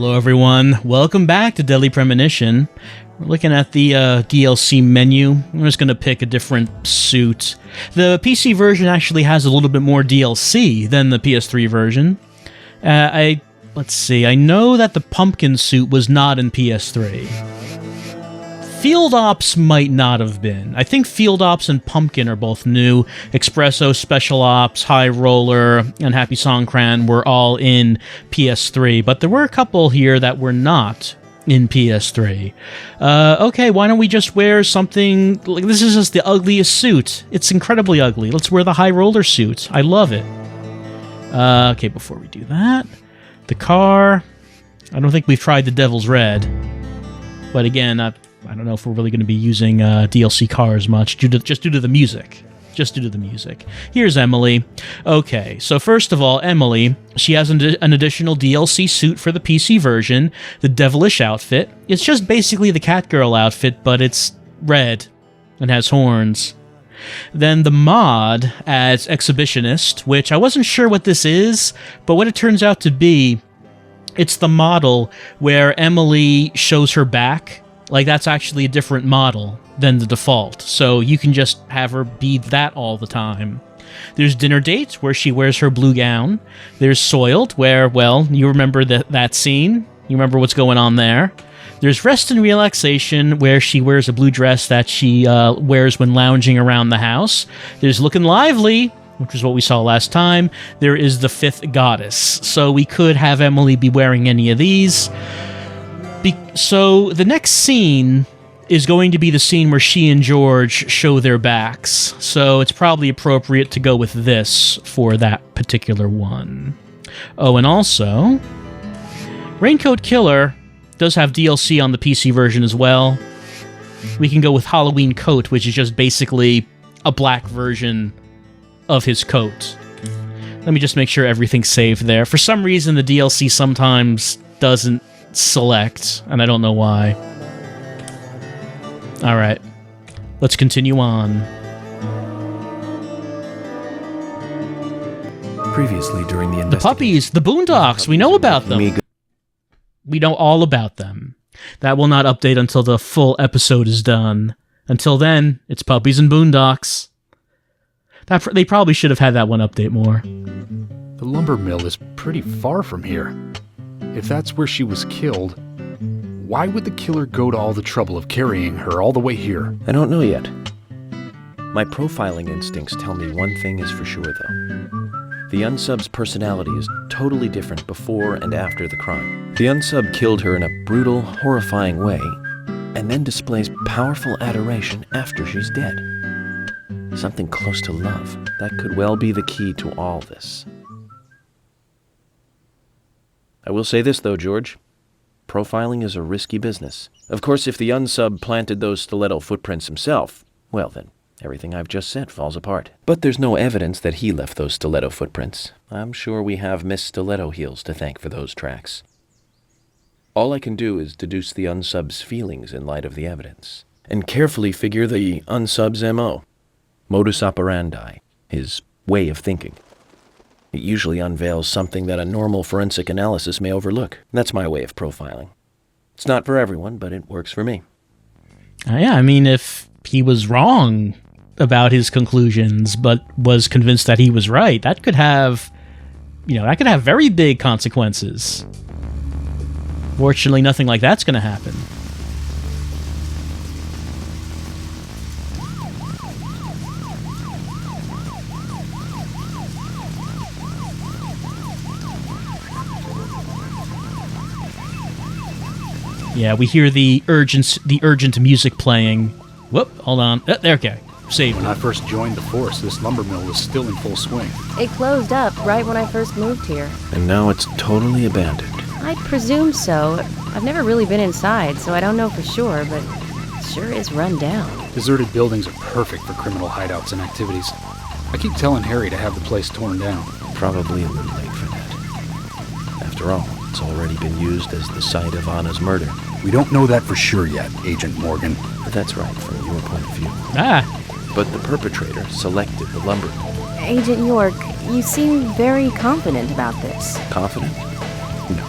Hello everyone, welcome back to Deadly Premonition. We're looking at the DLC menu. I'm just going to pick a different suit. The PC version actually has a little bit more DLC than the PS3 version. Let's see, I know that the pumpkin suit was not in PS3. Field Ops might not have been. I think Field Ops and Pumpkin are both new. Espresso, Special Ops, High Roller, and Happy Songkran were all in PS3, but there were a couple here that were not in PS3. Okay, why don't we just wear something... Like, this is just the ugliest suit. It's incredibly ugly. Let's wear the High Roller suit. I love it. Okay, before we do that, the car... I don't think we've tried the Devil's Red. But again, I don't know if we're really going to be using DLC cars much, just due to the music. Just due to the music. Here's Emily. Okay, so first of all, Emily, she has an additional DLC suit for the PC version, the Devilish outfit. It's just basically the Catgirl outfit, but it's red and has horns. Then the mod adds Exhibitionist, which I wasn't sure what this is, but what it turns out to be, it's the model where Emily shows her back. Like, that's actually a different model than the default, so you can just have her be that all the time. There's Dinner Date, where she wears her blue gown. There's Soiled, where, well, you remember that scene? You remember what's going on there? There's Rest and Relaxation, where she wears a blue dress that she wears when lounging around the house. There's Lookin' Lively, which is what we saw last time. There is the Fifth Goddess, so we could have Emily be wearing any of these. So the next scene is going to be the scene where she and George show their backs, so it's probably appropriate to go with this for that particular one. Oh, and also, Raincoat Killer does have DLC on the PC version as well. We can go with Halloween Coat, which is just basically a black version of his coat. Let me just make sure everything's saved there. For some reason, the DLC sometimes doesn't select, and I don't know why. Alright, let's continue on. Previously during the investigation... The puppies, the Boondocks, we know about them. We know all about them. That will not update until the full episode is done. Until then, it's Puppies and Boondocks. They probably should have had that one update more. The lumber mill is pretty far from here. If that's where she was killed, why would the killer go to all the trouble of carrying her all the way here? I don't know yet. My profiling instincts tell me one thing is for sure, though. The unsub's personality is totally different before and after the crime. The unsub killed her in a brutal, horrifying way, and then displays powerful adoration after she's dead. Something close to love. That could well be the key to all this. I will say this, though, George. Profiling is a risky business. Of course, if the unsub planted those stiletto footprints himself, well then, everything I've just said falls apart. But there's no evidence that he left those stiletto footprints. I'm sure we have Miss Stiletto Heels to thank for those tracks. All I can do is deduce the unsub's feelings in light of the evidence, and carefully figure the unsub's MO, modus operandi, his way of thinking. It usually unveils something that a normal forensic analysis may overlook. That's my way of profiling. It's not for everyone, but it works for me. Yeah, I mean, if he was wrong about his conclusions, but was convinced that he was right, that could have, that could have very big consequences. Fortunately, nothing like that's going to happen. Yeah, we hear the urgent music playing. Whoop, hold on. There, okay. Saved. When I first joined the force, this lumber mill was still in full swing. It closed up right when I first moved here. And now it's totally abandoned. I presume so. I've never really been inside, so I don't know for sure, but it sure is run down. Deserted buildings are perfect for criminal hideouts and activities. I keep telling Harry to have the place torn down. Probably a little late for that. After all, it's already been used as the site of Anna's murder. We don't know that for sure yet, Agent Morgan. But that's right, from your point of view. But the perpetrator selected the lumber mill. Agent York, you seem very confident about this. Confident? No.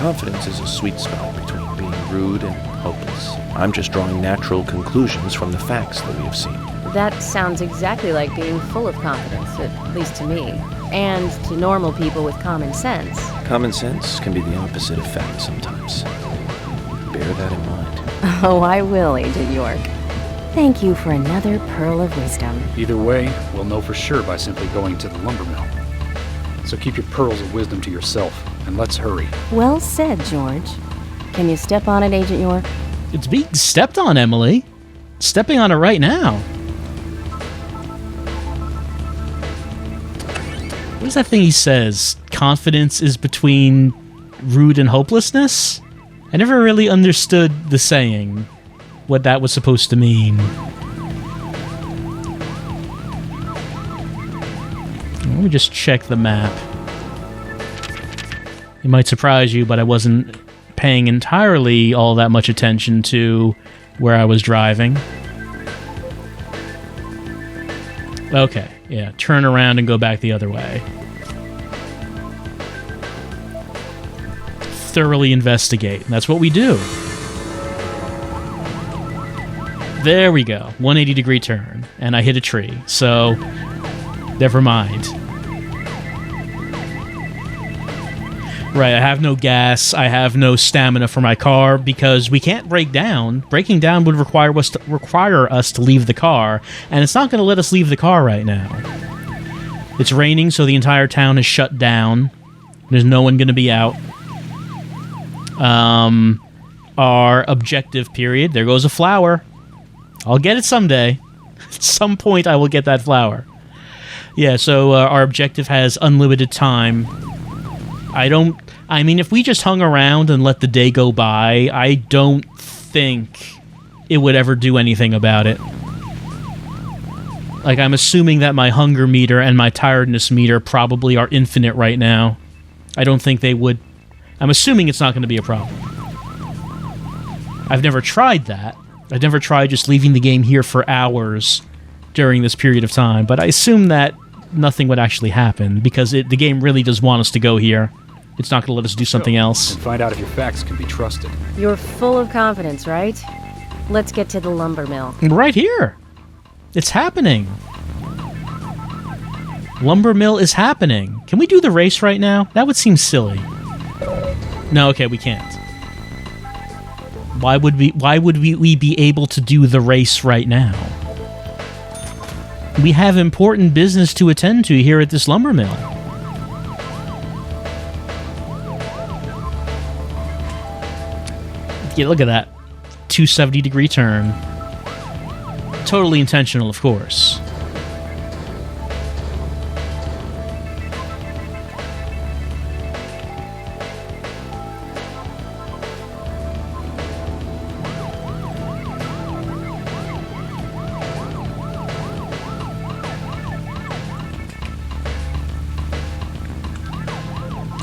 Confidence is a sweet spot between being rude and hopeless. I'm just drawing natural conclusions from the facts that we have seen. That sounds exactly like being full of confidence, at least to me. And to normal people with common sense. Common sense can be the opposite of fact sometimes. Bear that in mind. Oh, I will, Agent York. Thank you for another pearl of wisdom. Either way, we'll know for sure by simply going to the lumber mill. So keep your pearls of wisdom to yourself, and let's hurry. Well said, George. Can you step on it, Agent York? It's being stepped on, Emily. Stepping on it right now. What is that thing he says? Confidence is between rude and hopelessness? I never really understood the saying, what that was supposed to mean. Let me just check the map. It might surprise you, but I wasn't paying entirely all that much attention to where I was driving. Okay, yeah, turn around and go back the other way. Thoroughly investigate. That's what we do. There we go. 180-degree turn. And I hit a tree. So, never mind. Right, I have no gas. I have no stamina for my car because we can't break down. Breaking down would require us to leave the car, and it's not going to let us leave the car right now. It's raining, so the entire town is shut down. There's no one going to be out. Our objective period. There goes a flower. I'll get it someday. At some point, I will get that flower. Yeah, so our objective has unlimited time. I mean, if we just hung around and let the day go by, I don't think it would ever do anything about it. Like, I'm assuming that my hunger meter and my tiredness meter probably are infinite right now. I don't think they would. I'm assuming it's not going to be a problem. I've never tried that. I've never tried just leaving the game here for hours during this period of time, but I assume that nothing would actually happen because the game really does want us to go here. It's not going to let us do something else. And find out if your facts can be trusted. You're full of confidence, right? Let's get to the lumber mill. Right here. It's happening. Lumber mill is happening. Can we do the race right now? That would seem silly. No, okay, we can't. Why would we be able to do the race right now? We have important business to attend to here at this lumber mill. Yeah, look at that. 270-degree turn. Totally intentional, of course.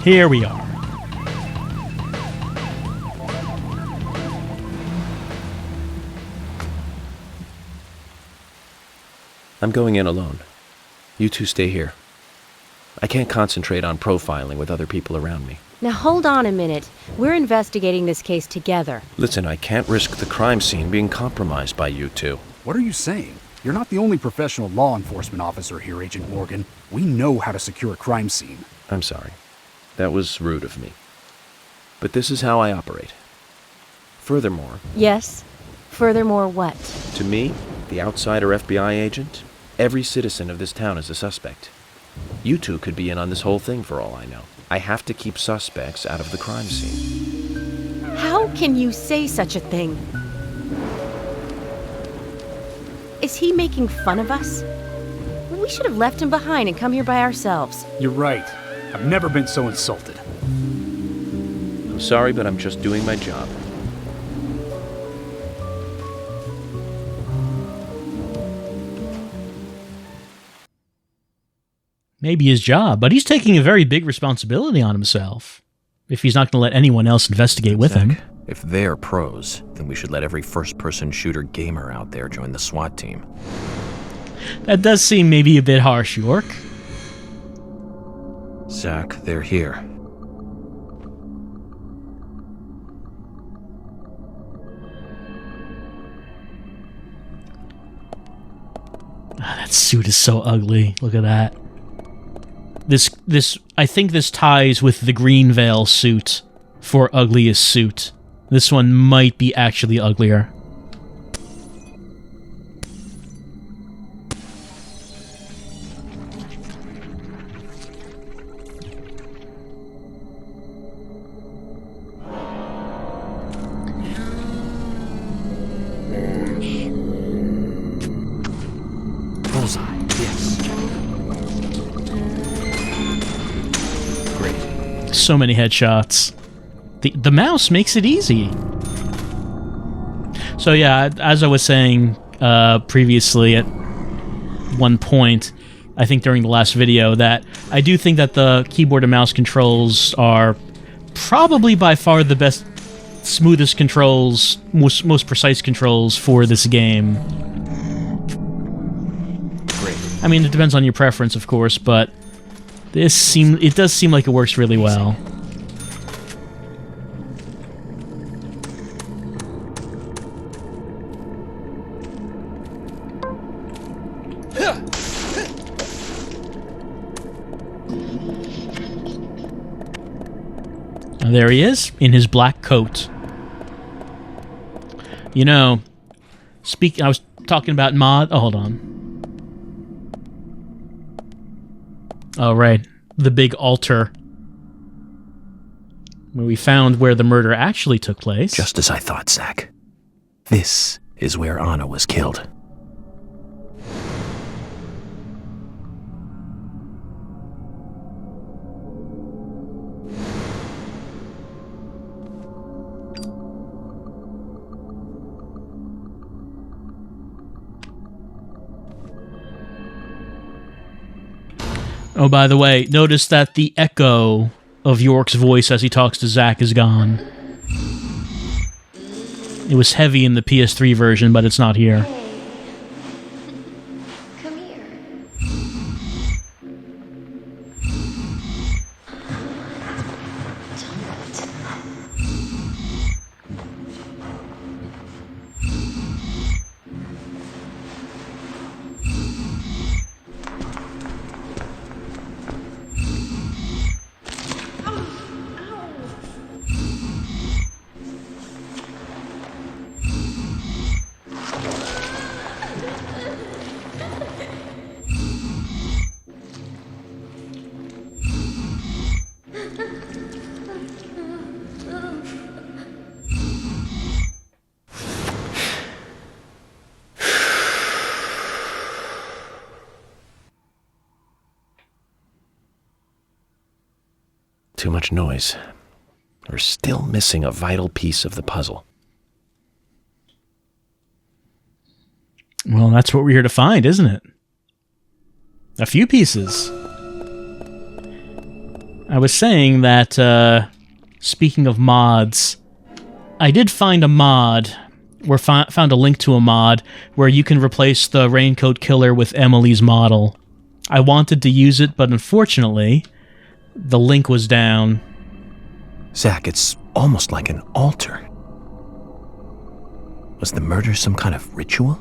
Here we are. I'm going in alone. You two stay here. I can't concentrate on profiling with other people around me. Now hold on a minute. We're investigating this case together. Listen, I can't risk the crime scene being compromised by you two. What are you saying? You're not the only professional law enforcement officer here, Agent Morgan. We know how to secure a crime scene. I'm sorry. That was rude of me. But this is how I operate. Furthermore... Yes? Furthermore what? To me, the outsider FBI agent, every citizen of this town is a suspect. You two could be in on this whole thing for all I know. I have to keep suspects out of the crime scene. How can you say such a thing? Is he making fun of us? We should have left him behind and come here by ourselves. You're right. I've never been so insulted. I'm sorry, but I'm just doing my job. Maybe his job, but he's taking a very big responsibility on himself. If he's not going to let anyone else investigate with him. If they're pros, then we should let every first-person shooter gamer out there join the SWAT team. That does seem maybe a bit harsh, York. Zach, they're here. That suit is so ugly. Look at that. I think this ties with the Green Veil suit for ugliest suit. This one might be actually uglier. Bullseye, yes. Great. So many headshots. The mouse makes it easy. So yeah, as I was saying previously at one point, I think during the last video, that I do think that the keyboard and mouse controls are probably by far the best, smoothest controls, most precise controls for this game. Great. I mean, it depends on your preference, of course, but it does seem like it works really well. There he is, in his black coat. You know, I was talking about mod... Oh, hold on. Oh, right. The big altar. Where we found where the murder actually took place. Just as I thought, Zach. This is where Anna was killed. Oh, by the way, notice that the echo of York's voice as he talks to Zach is gone. It was heavy in the PS3 version, but it's not here. Come here. Too much noise. We're still missing a vital piece of the puzzle. Well, that's what we're here to find, isn't it? A few pieces. I was saying that, speaking of mods, I did find a mod, or found a link to a mod, where you can replace the Raincoat Killer with Emily's model. I wanted to use it, but unfortunately, the link was down. Zach, it's almost like an altar. Was the murder some kind of ritual?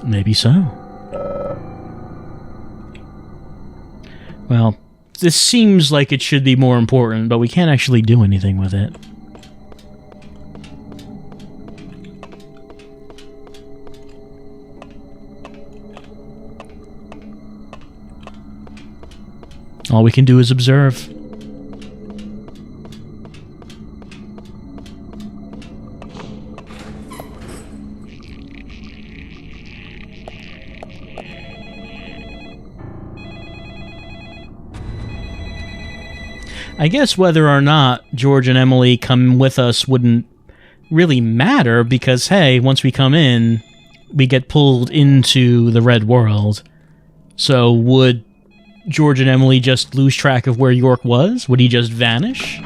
Maybe so. Well, this seems like it should be more important, but we can't actually do anything with it. All we can do is observe. I guess whether or not George and Emily come with us wouldn't really matter because, hey, once we come in, we get pulled into the Red World. So would George and Emily just lose track of where York was? Would he just vanish?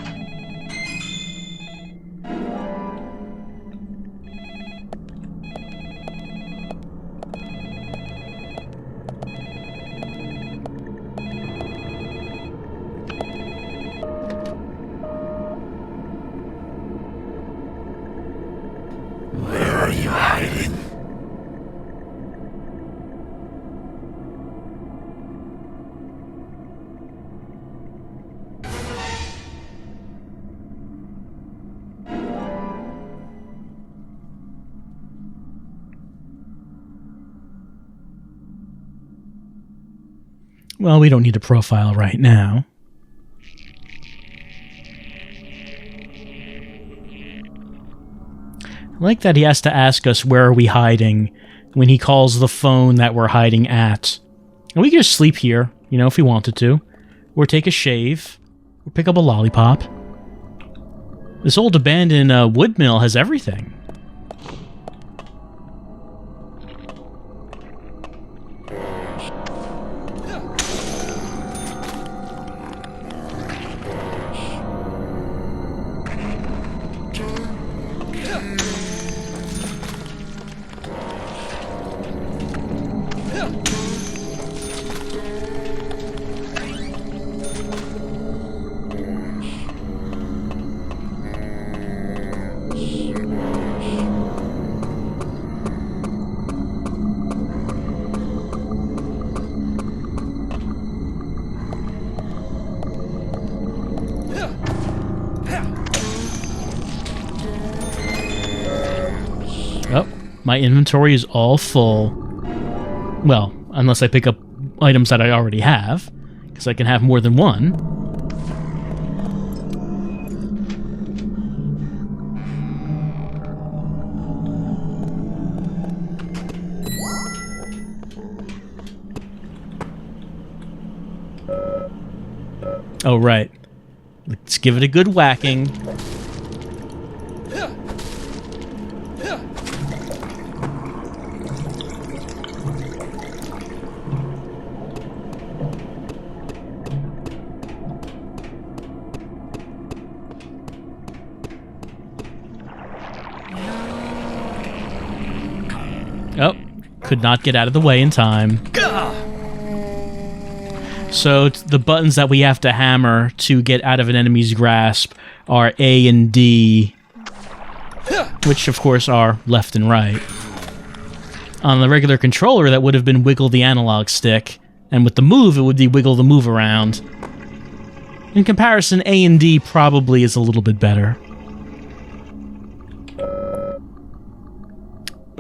Where are you hiding? Well, we don't need a profile right now. I like that he has to ask us where are we hiding when he calls the phone that we're hiding at. And we could just sleep here, if we wanted to. Or take a shave. Or pick up a lollipop. This old abandoned wood mill has everything. My inventory is all full. Well, unless I pick up items that I already have, because I can have more than one. Oh, right. Let's give it a good whacking. Oh, could not get out of the way in time. So the buttons that we have to hammer to get out of an enemy's grasp are A and D, which of course are left and right. On the regular controller, that would have been wiggle the analog stick, and with the move, it would be wiggle the move around. In comparison, A and D probably is a little bit better.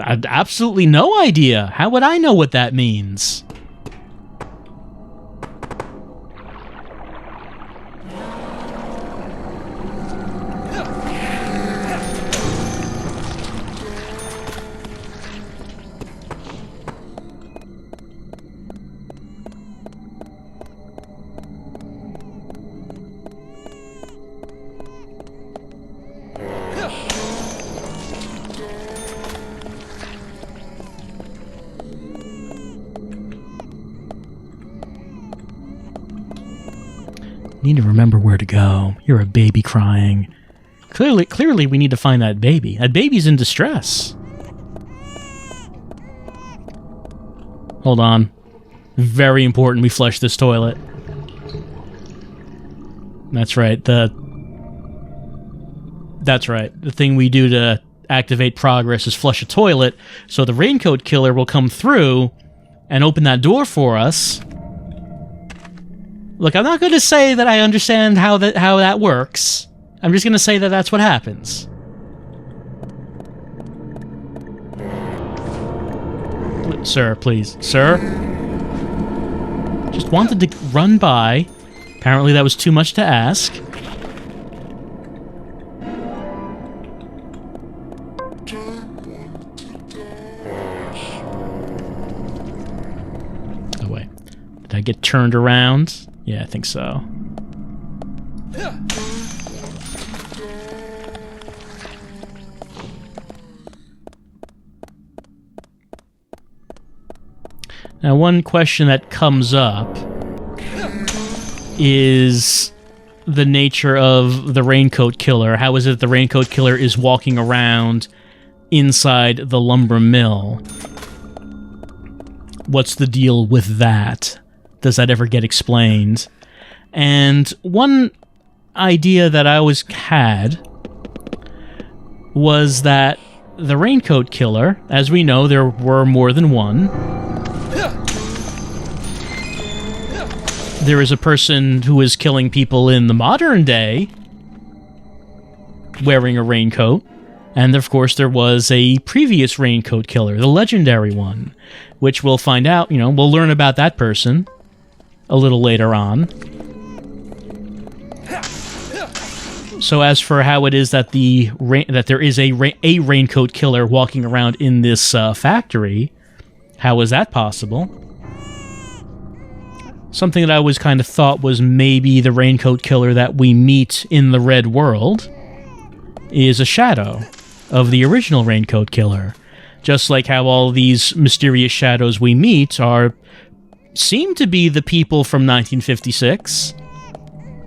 I had absolutely no idea. How would I know what that means? Need to remember where to go. You're a baby crying. Clearly we need to find that baby. That baby's in distress. Hold on. Very important we flush this toilet. That's right. That's right. The thing we do to activate progress is flush a toilet, so the raincoat killer will come through and open that door for us. Look, I'm not going to say that I understand how that works. I'm just going to say that that's what happens. Sir, please. Sir? Just wanted to run by. Apparently that was too much to ask. Oh, wait. Did I get turned around? Yeah, I think so. Now, one question that comes up is the nature of the raincoat killer. How is it the raincoat killer is walking around inside the lumber mill? What's the deal with that? Does that ever get explained? And one idea that I always had was that the raincoat killer, as we know, there were more than one. There is a person who is killing people in the modern day wearing a raincoat. And of course there was a previous raincoat killer, the legendary one, which we'll find out, we'll learn about that person. a little later on. So as for how it is that that there is a raincoat killer walking around in this factory, how is that possible? Something that I always kind of thought was maybe the raincoat killer that we meet in the Red World is a shadow of the original raincoat killer. Just like how all these mysterious shadows we meet seem to be the people from 1956.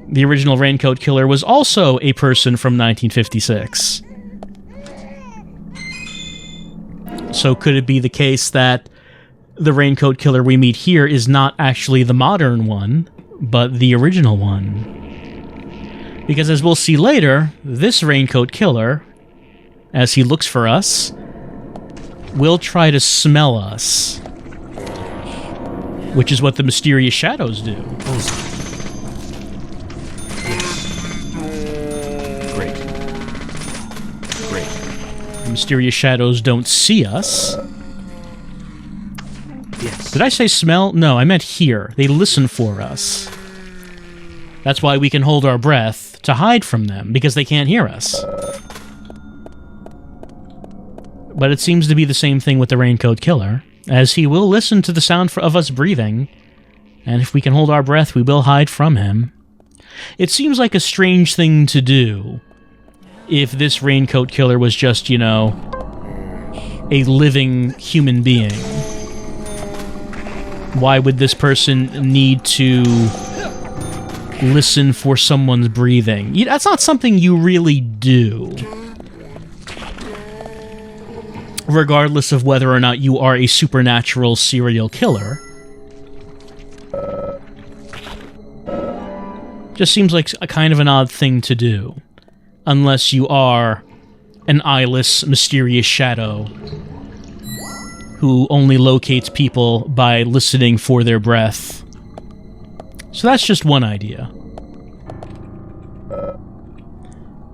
The original raincoat killer was also a person from 1956. So could it be the case that the raincoat killer we meet here is not actually the modern one, but the original one? Because as we'll see later, this raincoat killer, as he looks for us, will try to smell us. Which is what the mysterious shadows do. Great. The mysterious shadows don't see us. Yes. Did I say smell? No, I meant hear. They listen for us. That's why we can hold our breath to hide from them, because they can't hear us. But it seems to be the same thing with the raincoat killer, as he will listen to the sound of us breathing, and if we can hold our breath, we will hide from him. It seems like a strange thing to do if this raincoat killer was just, you know, a living human being. Why would this person need to listen for someone's breathing? That's not something you really do. Regardless of whether or not you are a supernatural serial killer. Just seems like a kind of an odd thing to do. Unless you are an eyeless, mysterious shadow who only locates people by listening for their breath. So that's just one idea.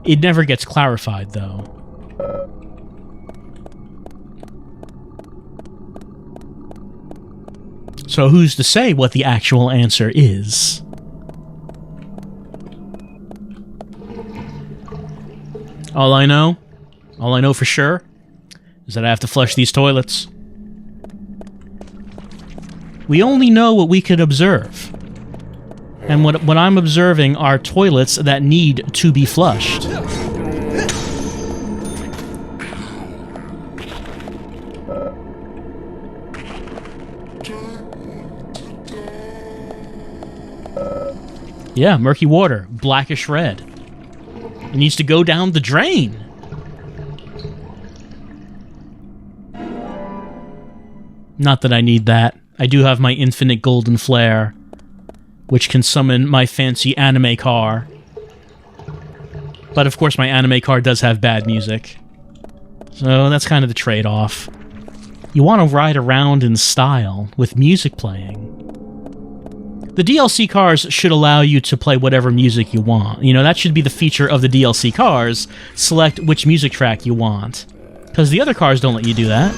It never gets clarified, though. So who's to say what the actual answer is? All I know for sure, is that I have to flush these toilets. We only know what we can observe. And what I'm observing are toilets that need to be flushed. Yeah, murky water, blackish red. It needs to go down the drain. Not that I need that. I do have my infinite golden flare, which can summon my fancy anime car. But of course my anime car does have bad music. So that's kind of the trade-off. You want to ride around in style, with music playing. The DLC cars should allow you to play whatever music you want. You know, that should be the feature of the DLC cars. Select which music track you want. Because the other cars don't let you do that.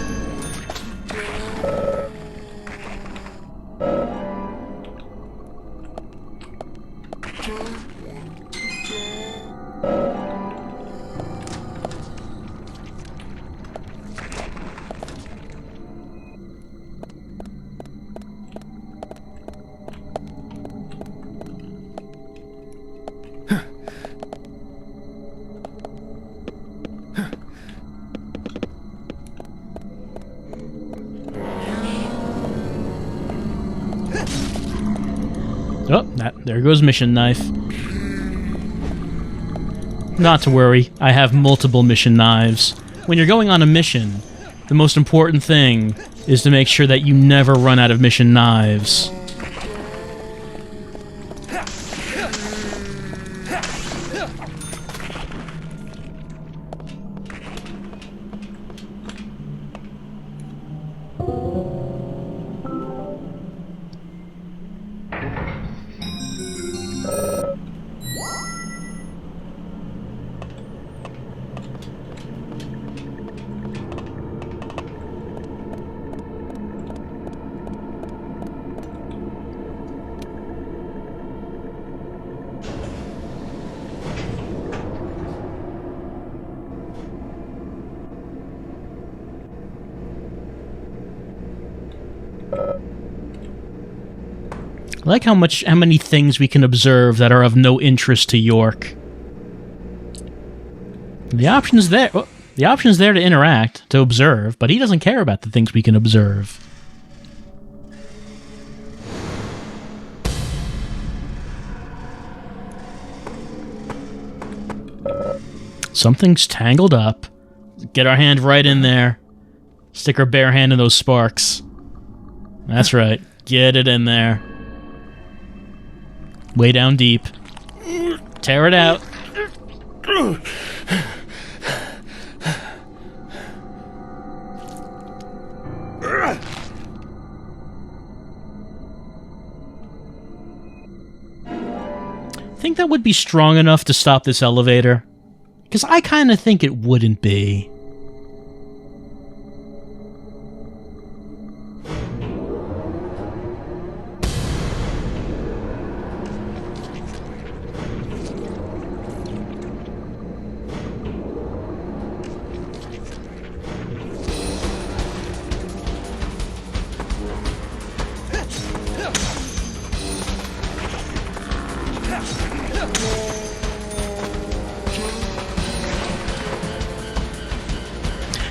Oh, there goes mission knife. Not to worry, I have multiple mission knives. When you're going on a mission, the most important thing is to make sure that you never run out of mission knives. I like how many things we can observe that are of no interest to York. The option's there. The option's there to interact, to observe, but he doesn't care about the things we can observe. Something's tangled up. Get our hand right in there. Stick our bare hand in those sparks. That's right. Get it in there. Way down deep. Tear it out. Think that would be strong enough to stop this elevator? Because I kind of think it wouldn't be.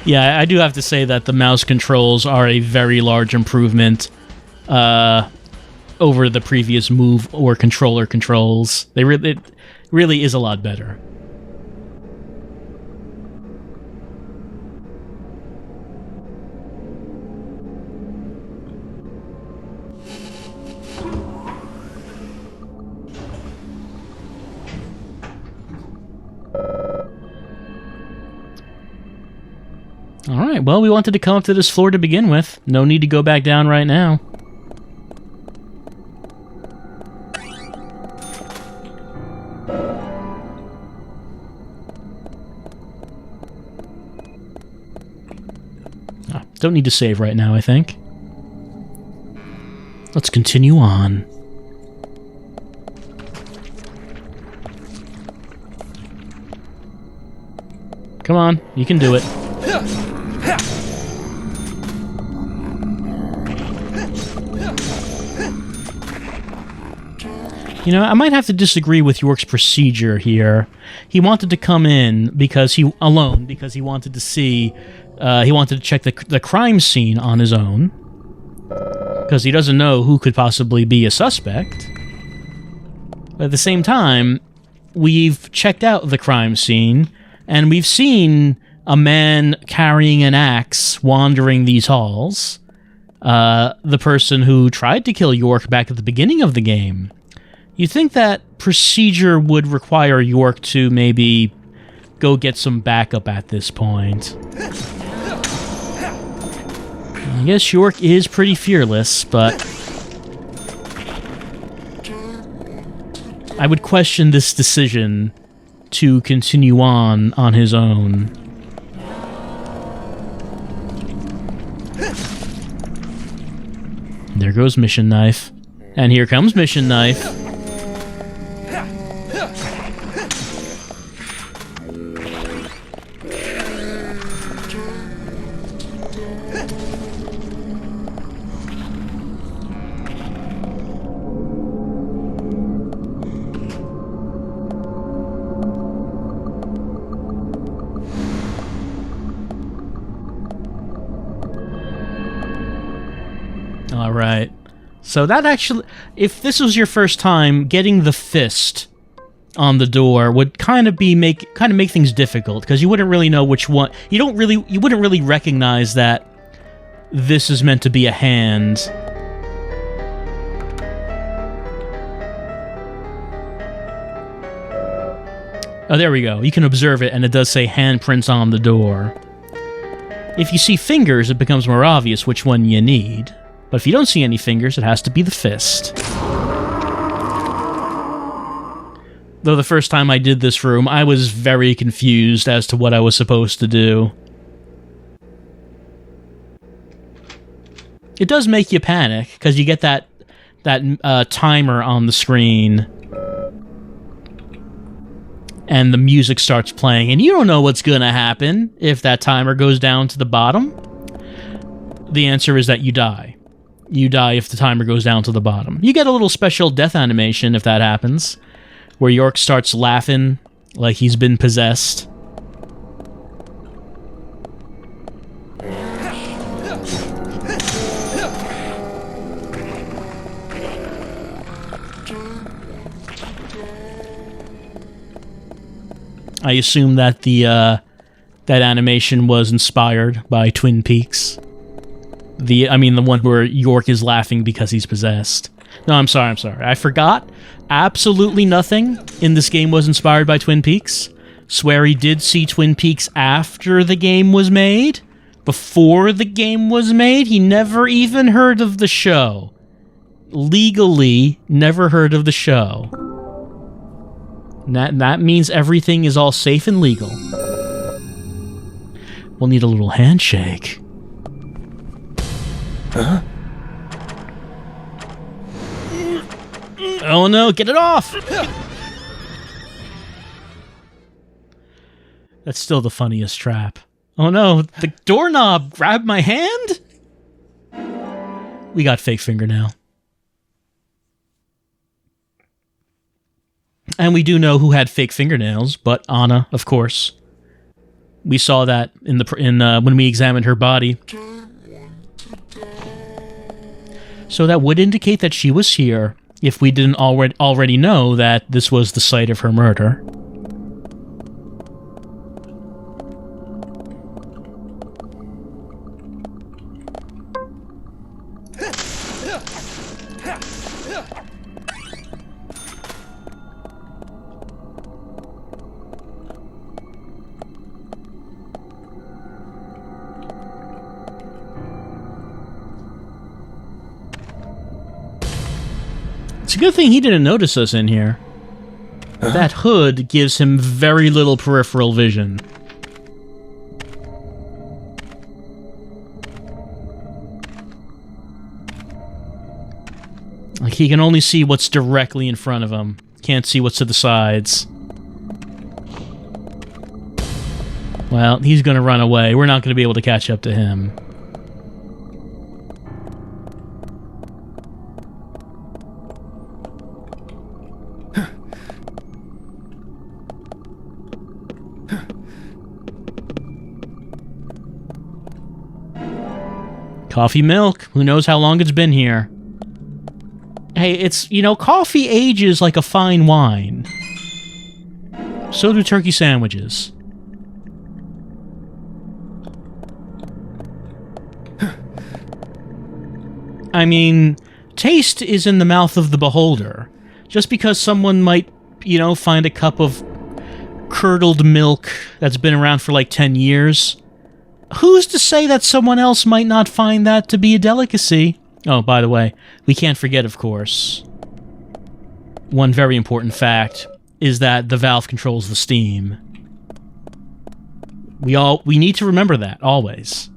Yeah, I do have to say that the mouse controls are a very large improvement over the previous move or controller controls. It really is a lot better. Alright, well, we wanted to come up to this floor to begin with. No need to go back down right now. Don't need to save right now, I think. Let's continue on. Come on, you can do it. You know, I might have to disagree with York's procedure here. He wanted to come in because he wanted to see, he wanted to check the crime scene on his own, because he doesn't know who could possibly be a suspect. But at the same time, we've checked out the crime scene, and we've seen a man carrying an axe wandering these halls. The person who tried to kill York back at the beginning of the game. You'd think that procedure would require York to maybe go get some backup at this point. I guess York is pretty fearless, but I would question this decision to continue on his own. There goes Mission Knife. And here comes Mission Knife. Alright. So that actually, if this was your first time, getting the fist on the door would kind of make things difficult, because you wouldn't really know which one. You wouldn't really recognize that this is meant to be a hand. Oh, there we go. You can observe it, and it does say handprints on the door. If you see fingers, it becomes more obvious which one you need. But if you don't see any fingers, it has to be the fist. Though the first time I did this room, I was very confused as to what I was supposed to do. It does make you panic, because you get that timer on the screen. And the music starts playing, and you don't know what's going to happen if that timer goes down to the bottom. The answer is that you die. you die if the timer goes down to the bottom. You get a little special death animation if that happens, where York starts laughing like he's been possessed. I assume that that animation was inspired by Twin Peaks. The one where York is laughing because he's possessed. No, I'm sorry. I forgot. Absolutely nothing in this game was inspired by Twin Peaks. Swear he did see Twin Peaks after the game was made. Before the game was made, he never even heard of the show. Legally, never heard of the show. That means everything is all safe and legal. We'll need a little handshake. Huh? Oh no, get it off! That's still the funniest trap. Oh no, the doorknob grabbed my hand? We got fake fingernail. And we do know who had fake fingernails, but Anna, of course. We saw that in when we examined her body. So that would indicate that she was here, if we didn't already know that this was the site of her murder. It's a good thing he didn't notice us in here. That hood gives him very little peripheral vision. Like, he can only see what's directly in front of him. Can't see what's to the sides. Well, he's gonna run away. We're not gonna be able to catch up to him. Coffee milk. Who knows how long it's been here? Hey, it's, coffee ages like a fine wine. So do turkey sandwiches. I mean, taste is in the mouth of the beholder. Just because someone might, find a cup of curdled milk that's been around for like 10 years... Who's to say that someone else might not find that to be a delicacy? Oh, by the way, we can't forget, of course, one very important fact is that the valve controls the steam. We need to remember that, always.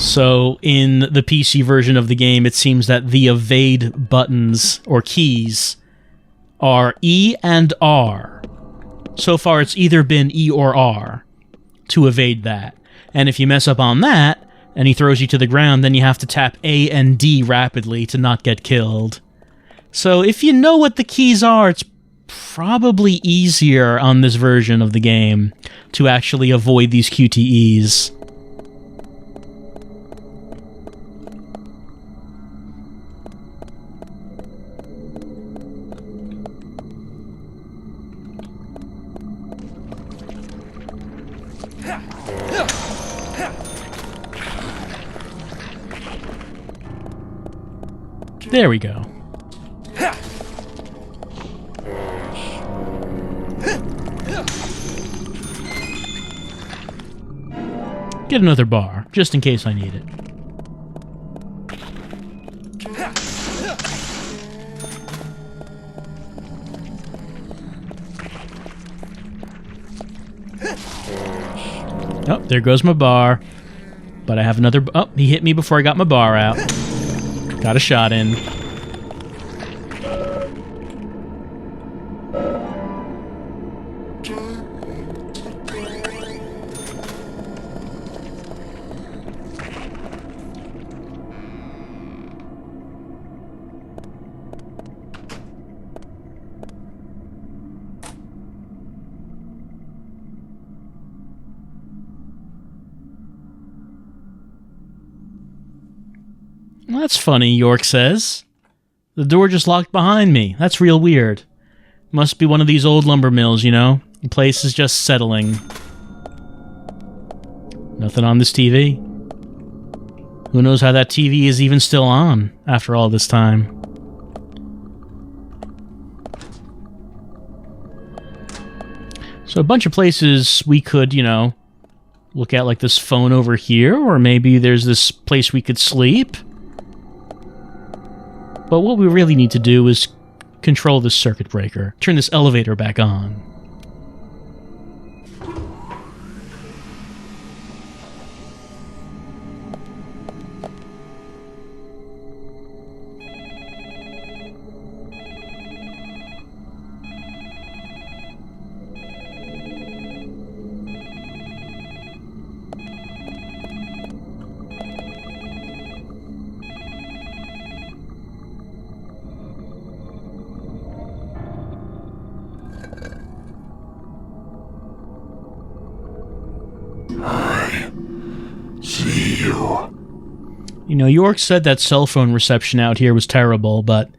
So, in the PC version of the game, it seems that the evade buttons, or keys, are E and R. So far, it's either been E or R to evade that. And if you mess up on that, and he throws you to the ground, then you have to tap A and D rapidly to not get killed. So, if you know what the keys are, it's probably easier on this version of the game to actually avoid these QTEs. There we go. Get another bar, just in case I need it. Oh, there goes my bar. But I have another... Oh, he hit me before I got my bar out. Got a shot in. Well, that's funny, York says. The door just locked behind me. That's real weird. Must be one of these old lumber mills, you know? The place is just settling. Nothing on this TV. Who knows how that TV is even still on after all this time? So a bunch of places we could, you know, look at, like this phone over here, or maybe there's this place we could sleep. But what we really need to do is control this circuit breaker. Turn this elevator back on. You know, York said that cell phone reception out here was terrible, but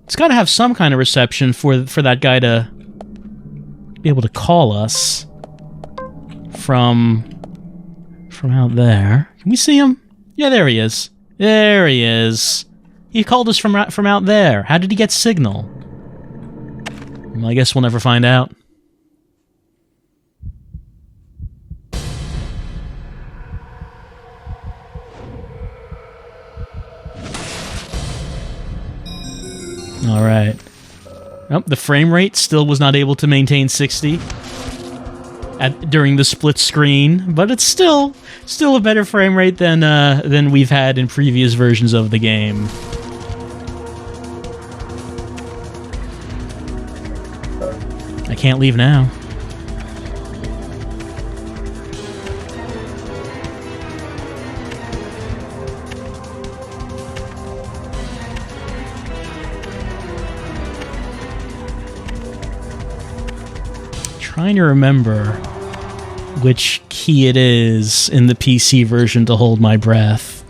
it's got to have some kind of reception for that guy to be able to call us from out there. Can we see him? Yeah, there he is. There he is. He called us from out there. How did he get signal? Well, I guess we'll never find out. All right. Oh, the frame rate still was not able to maintain 60 during the split screen, but it's still a better frame rate than we've had in previous versions of the game. I can't leave now. Trying to remember which key it is in the PC version to hold my breath.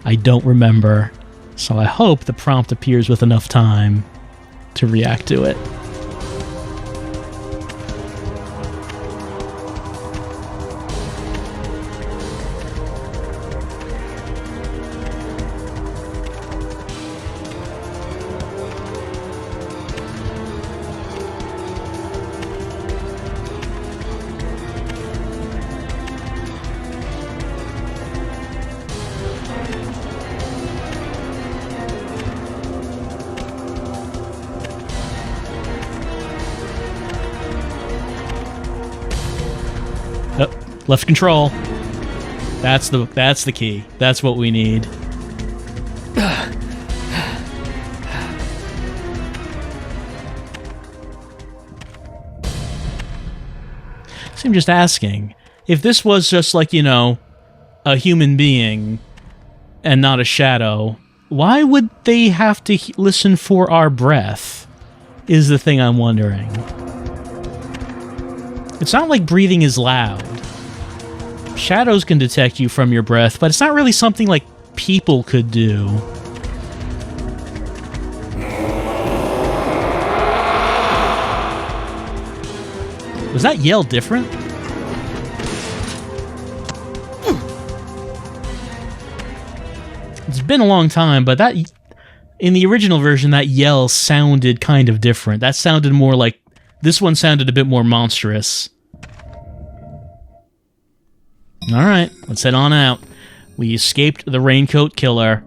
I don't remember, so I hope the prompt appears with enough time to react to it. Left control. That's the key. That's what we need. So I'm just asking, if this was just like, you know, a human being and not a shadow, why would they have to listen for our breath? Is the thing I'm wondering. It's not like breathing is loud. Shadows can detect you from your breath, but it's not really something like people could do. Was that yell different? It's been a long time, but that in the original version, that yell sounded kind of different. That sounded more like... This one sounded a bit more monstrous. Alright, let's head on out. We escaped the raincoat killer.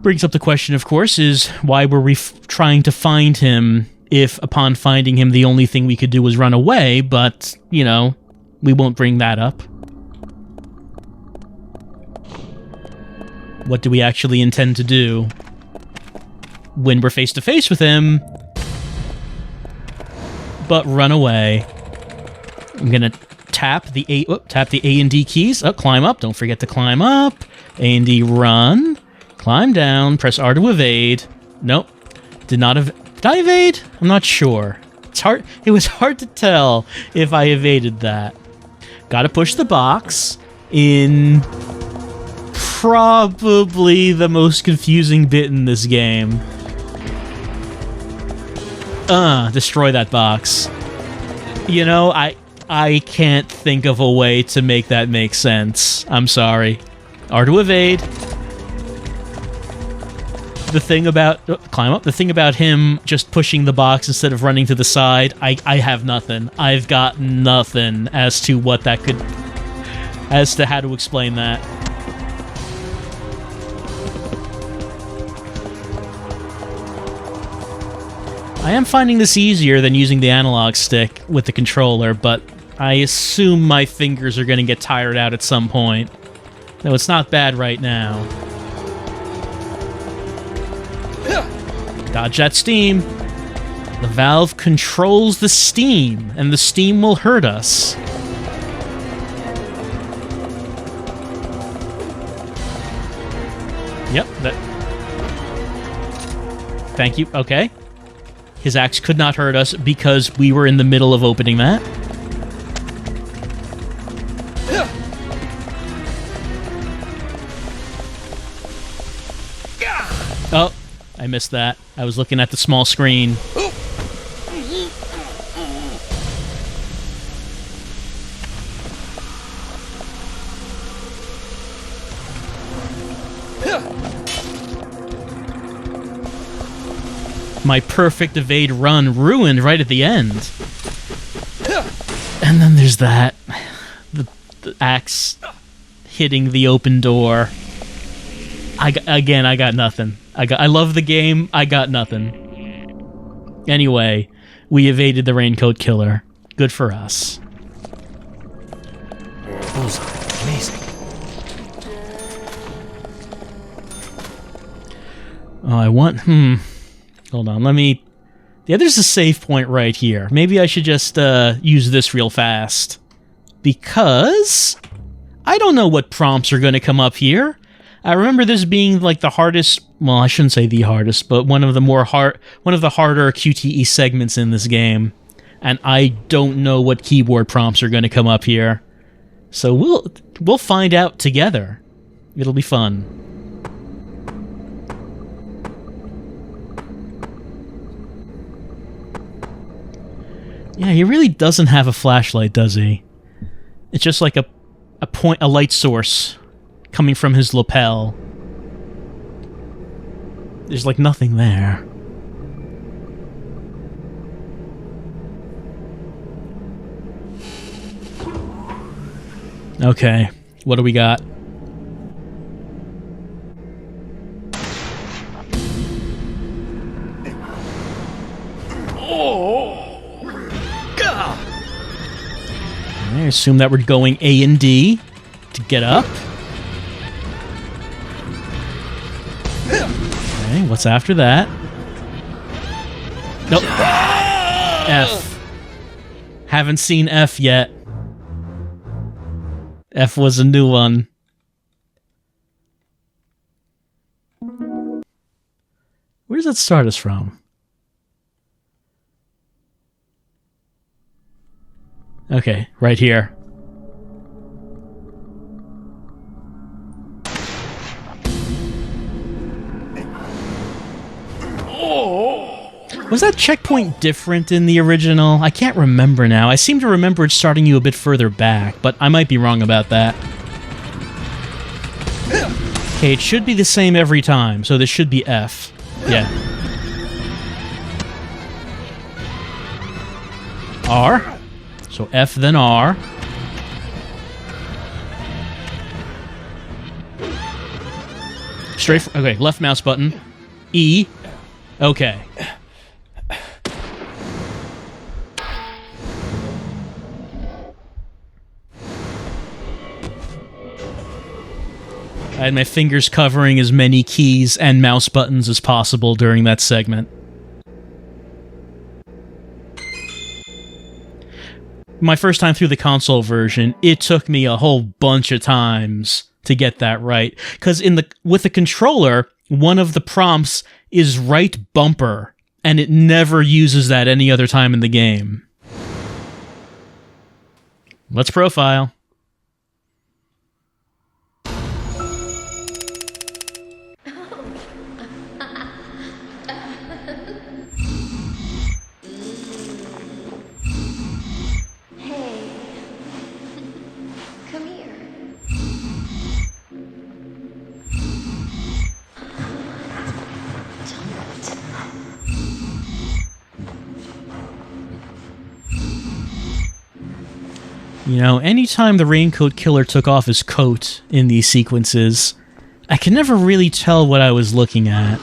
Brings up the question, of course, is why were we trying to find him if, upon finding him, the only thing we could do was run away, but, you know, We won't bring that up. What do we actually intend to do when we're face to face with him? But run away. I'm gonna tap the A and D keys. Oh, climb up. Don't forget to climb up. A and D, run. Climb down. Press R to evade. Nope. Did not did I evade? I'm not sure. It's hard. It was hard to tell if I evaded that. Gotta push the box in probably the most confusing bit in this game. Destroy that box. You know, I can't think of a way to make that make sense. I'm sorry. R to evade. The thing about... climb up. The thing about him just pushing the box instead of running to the side, I have nothing. I've got nothing as to what that could... as to how to explain that. I am finding this easier than using the analog stick with the controller, but I assume my fingers are going to get tired out at some point. Though it's not bad right now. Dodge that steam. The valve controls the steam, and the steam will hurt us. Yep, that... Thank you, okay. His axe could not hurt us because we were in the middle of opening that. Oh, I missed that. I was looking at the small screen. My perfect evade run ruined right at the end. And then there's that. The axe hitting the open door. I got nothing. I love the game. I got nothing. Anyway, we evaded the raincoat killer. Good for us. Bullseye. Amazing. Oh, I want... Hold on, let me... Yeah, there's a save point right here. Maybe I should just use this real fast. Because... I don't know what prompts are going to come up here. I remember this being like the hardest... Well, I shouldn't say the hardest, but one of the harder QTE segments in this game. And I don't know what keyboard prompts are going to come up here. So we'll find out together. It'll be fun. Yeah, he really doesn't have a flashlight, does he? It's just like a light source coming from his lapel. There's like nothing there. Okay, what do we got? I assume that we're going A and D to get up. Okay, what's after that? Nope. F. Haven't seen F yet. F was a new one. Where does that start us from? Okay, right here. Was that checkpoint different in the original? I can't remember now. I seem to remember it starting you a bit further back, but I might be wrong about that. Okay, it should be the same every time, so this should be F. Yeah. R. So F then R. Okay, left mouse button. E. Okay. I had my fingers covering as many keys and mouse buttons as possible during that segment. My first time through the console version, it took me a whole bunch of times to get that right. Because with the controller, one of the prompts is right bumper, and it never uses that any other time in the game. Let's profile. You know, anytime the Raincoat Killer took off his coat in these sequences, I could never really tell what I was looking at.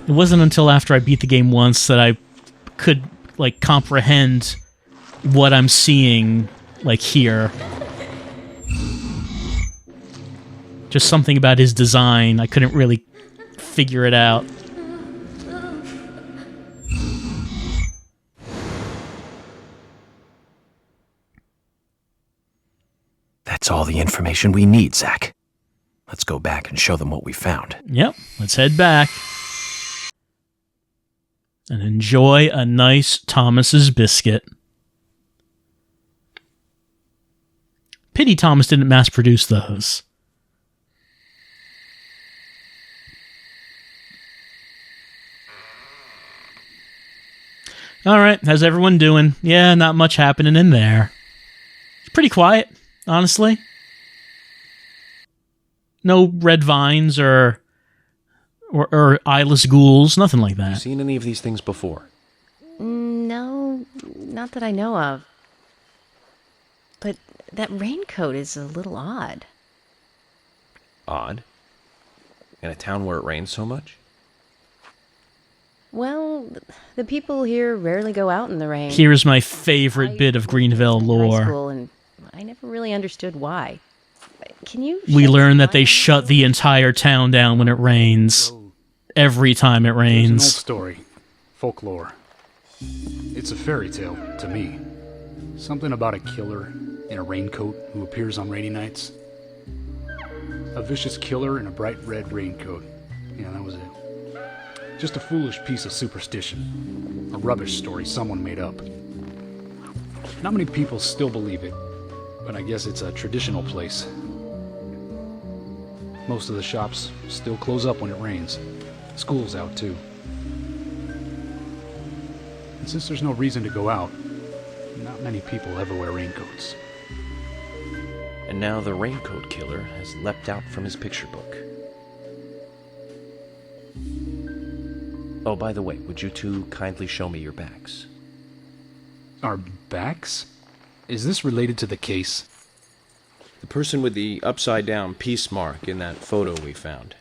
It wasn't until after I beat the game once that I could, like, comprehend what I'm seeing, like, here. Just something about his design, I couldn't really figure it out. That's all the information we need, Zach. Let's go back and show them what we found. Yep, let's head back. And enjoy a nice Thomas's biscuit. Pity Thomas didn't mass produce those. Alright, how's everyone doing? Yeah, not much happening in there. It's pretty quiet, honestly. No red vines or eyeless ghouls, nothing like that. You seen any of these things before? No, not that I know of. But that raincoat is a little odd. Odd? In a town where it rains so much? Well, the people here rarely go out in the rain. Here's my favorite bit of Greenville High lore. school, and I never really understood why. Can you? We learn that they light shut on the entire town down when it rains. Every time it It's an old rains. story. Folklore. It's a fairy tale, to me. Something about a killer in a raincoat who appears on rainy nights. A vicious killer in a bright red raincoat. Yeah, that was it. Just a foolish piece of superstition. A rubbish story someone made up. Not many people still believe it, but I guess it's a traditional place. Most of the shops still close up when it rains. School's out too. And since there's no reason to go out, not many people ever wear raincoats. And now the Raincoat Killer has leapt out from his picture book. Oh, by the way, would you two kindly show me your backs? Our backs? Is this related to the case? The person with the upside-down peace mark in that photo we found.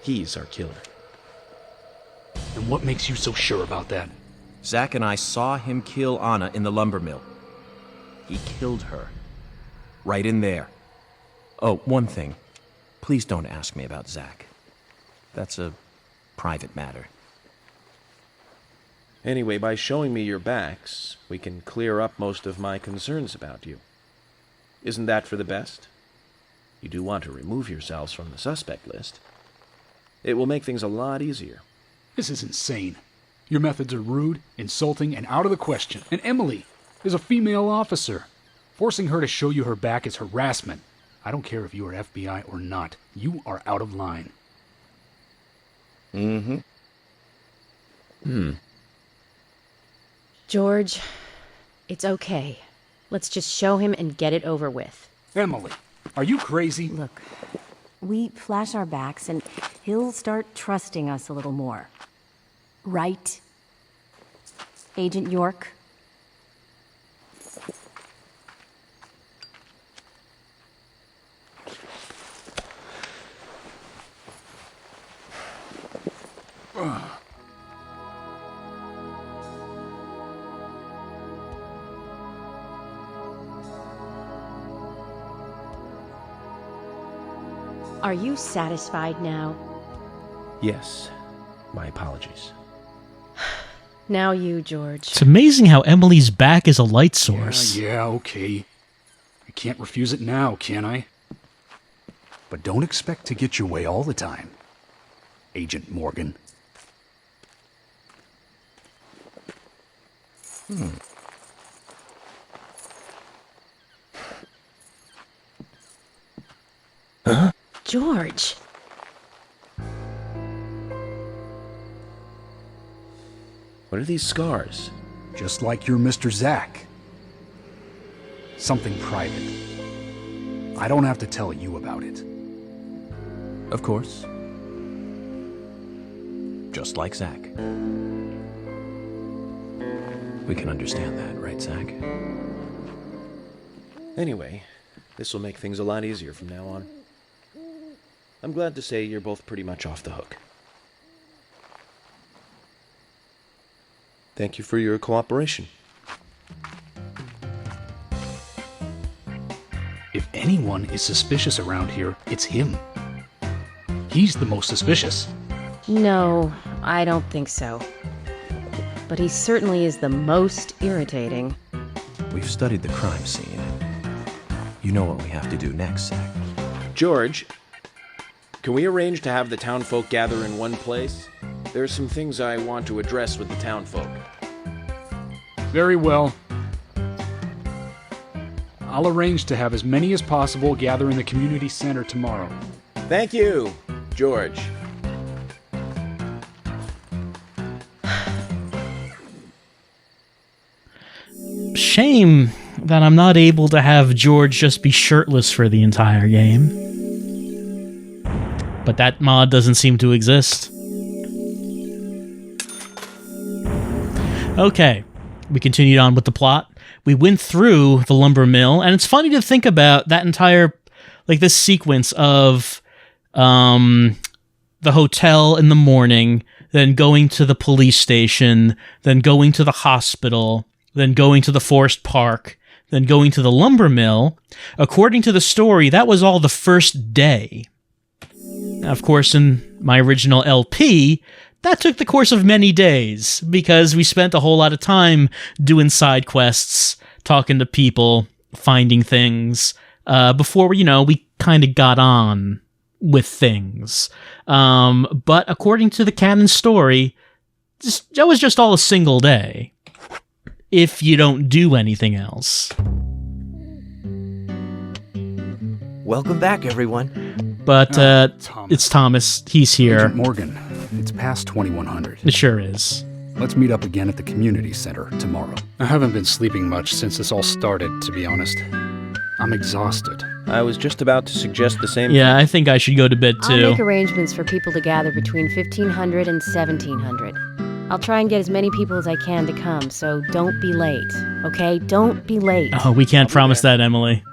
He's our killer. And what makes you so sure about that? Zach and I saw him kill Anna in the lumber mill. He killed her. Right in there. Oh, one thing. Please don't ask me about Zach. That's a private matter. Anyway, by showing me your backs, we can clear up most of my concerns about you. Isn't that for the best? You do want to remove yourselves from the suspect list. It will make things a lot easier. This is insane. Your methods are rude, insulting, and out of the question. And Emily is a female officer. Forcing her to show you her back is harassment. I don't care if you are FBI or not. You are out of line. George, it's okay. Let's just show him and get it over with. Emily, are you crazy? Look, we flash our backs and he'll start trusting us a little more. Right? Agent York? Are you satisfied now? Yes. My apologies. Now you, George. It's amazing how Emily's back is a light source. Yeah, okay. I can't refuse it now, can I? But don't expect to get your way all the time, Agent Morgan. George. What are these scars? Just like your Mr. Zack. Something private. I don't have to tell you about it. Of course. Just like Zack. We can understand that, right, Zack? Anyway, this will make things a lot easier from now on. I'm glad to say you're both pretty much off the hook. Thank you for your cooperation. If anyone is suspicious around here, it's him. He's the most suspicious. No, I don't think so. But he certainly is the most irritating. We've studied the crime scene. You know what we have to do next, Zack. George, can we arrange to have the townfolk gather in one place? There are some things I want to address with the townfolk. Very well. I'll arrange to have as many as possible gather in the community center tomorrow. Thank you, George. Shame that I'm not able to have George just be shirtless for the entire game. But that mod doesn't seem to exist. Okay, we continued on with the plot. We went through the lumber mill, and it's funny to think about that entire, like, this sequence of the hotel in the morning, then going to the police station, then going to the hospital, then going to the forest park, then going to the lumber mill. According to the story, that was all the first day. Now, of course, in my original LP, that took the course of many days, because we spent a whole lot of time doing side quests, talking to people, finding things, before, we kind of got on with things. But according to the canon story, that was just all a single day, if you don't do anything else. Welcome back, everyone. But Thomas. it's Thomas. He's here. Agent Morgan, it's past 2100. It sure is. Let's meet up again at the community center tomorrow. I haven't been sleeping much since this all started, to be honest. I'm exhausted. I was just about to suggest the same. Yeah, I think I should go to bed I'll too. make arrangements for people to gather between 1500 and 1700. I'll try and get as many people as I can to come, so don't be late, okay? Don't be late. Oh, we can't promise that, Emily.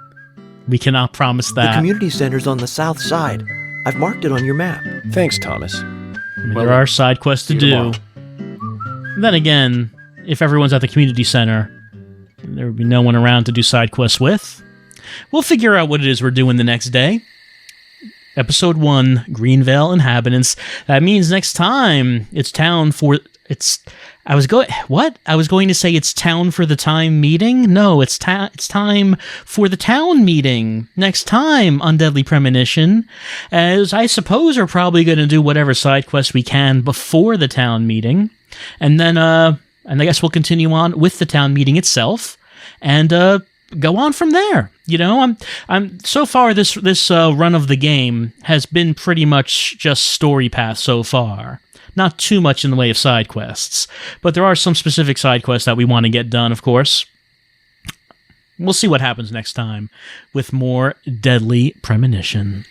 We cannot promise The that. community center's on the south side. I've marked it on your map. Thanks, Thomas. I mean, there are side quests to See you do. tomorrow. Then again, if everyone's at the community center, there would be no one around to do side quests with. We'll figure out what it is we're doing the next day. Episode 1, Greenvale Inhabitants. That means next time it's town for... I was going to say it's town for the time meeting? No, it's time for the town meeting. Next time on Deadly Premonition. As I suppose we're probably going to do whatever side quests we can before the town meeting. And then, and I guess we'll continue on with the town meeting itself. And, go on from there. I'm so far this run of the game has been pretty much just story path so far. Not too much in the way of side quests, but there are some specific side quests that we want to get done, of course. We'll see what happens next time with more Deadly Premonition.